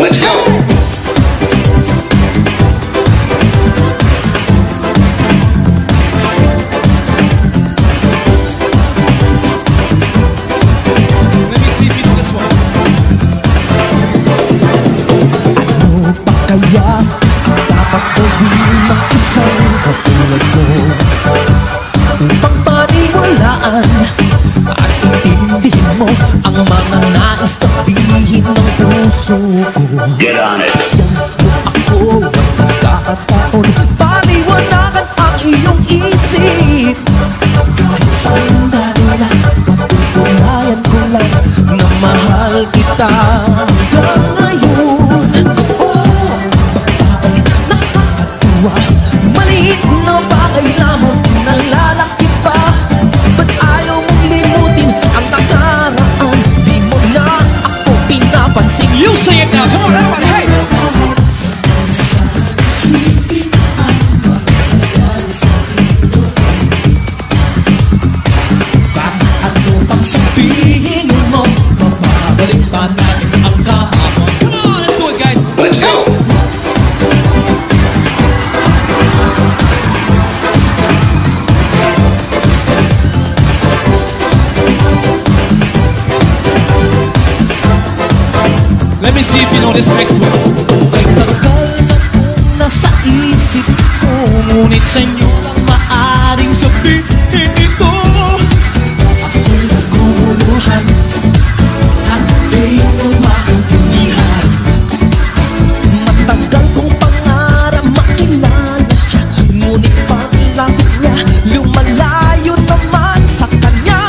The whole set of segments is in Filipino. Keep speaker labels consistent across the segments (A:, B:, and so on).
A: Let's go!
B: Let me see if you know this one.
C: Ano pa kaya ang dapat gawin ng isang katulad ko upang paniwalaan at intindihin mo ang mga nais tabihin ng puso ko?
A: Get on it.
C: Yan mo ako ng pagkakataon, paliwanagan ang iyong isip. Kahit sandali lang, patutunayan ko lang na mahal kita hanggang ngayon. Oh, bagay nakakatuwa, maliit na bagay lamang nalalaki pa. Ba't ayaw mong limutin ang nakaraan? Di mo na ako pinapansin.
B: You say it now. Come on, everybody. Hey.
C: Ano pang sabihin mo, mababalik pa natin ang kahapon.
B: Come on, let's do it, guys.
A: Let's go!
B: Let me see if you know this next one.
C: Ay tagal na kung nasa isip ko, ngunit sa inyo lang maaring sabihin ito. Ako'y naguguluhan at di ko maintindihan. Matagal kong pangarap makilala siya, ngunit paglapit niya lumalayo naman sa kanya.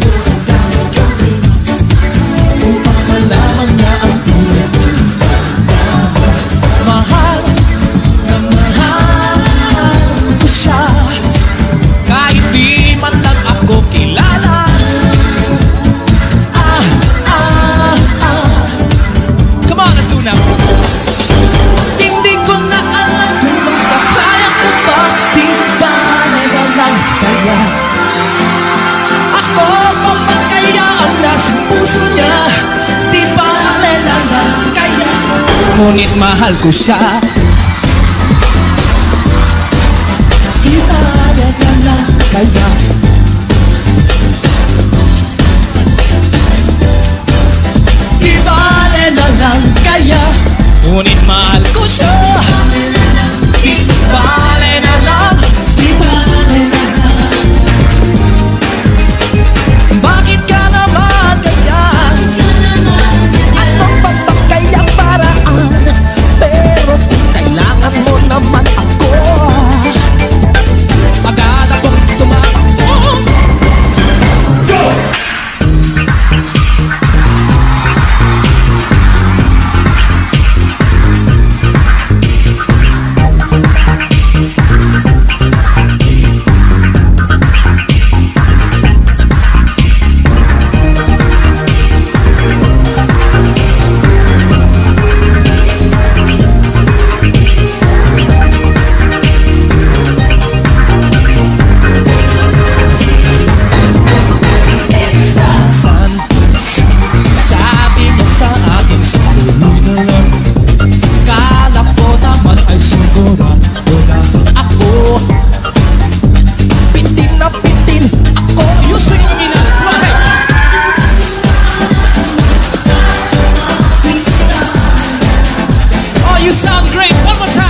C: Doon gagawin upang malaman niya ang tunay. Mahal na mahal ko siya,
B: Kahit di man lang ako kilala. Come on, let's do it now.
C: hindi ko na alam kung makakaya ko ba. Di ba nalang kaya ako papagkayaan na sa puso niya? Di ba nalang kaya,
B: Ngunit mahal ko siya.
C: di ba nalang kaya? Di ba nalang kaya?
B: Ngunit mahal ko siya.
C: Di ba nalang, di ba nalang? Bakit ka naman ganyan? Anong papagkayang paraan? Pero kung kailangan mo naman ako,
B: Agad akong tumakbo.
C: san sabi mo sa akin sandali na lang. Kala ko naman ay sigurado na ako. Pitin na pitin ako.
B: You sing with me now. Come on, hey. Oh, you sound great. One more time.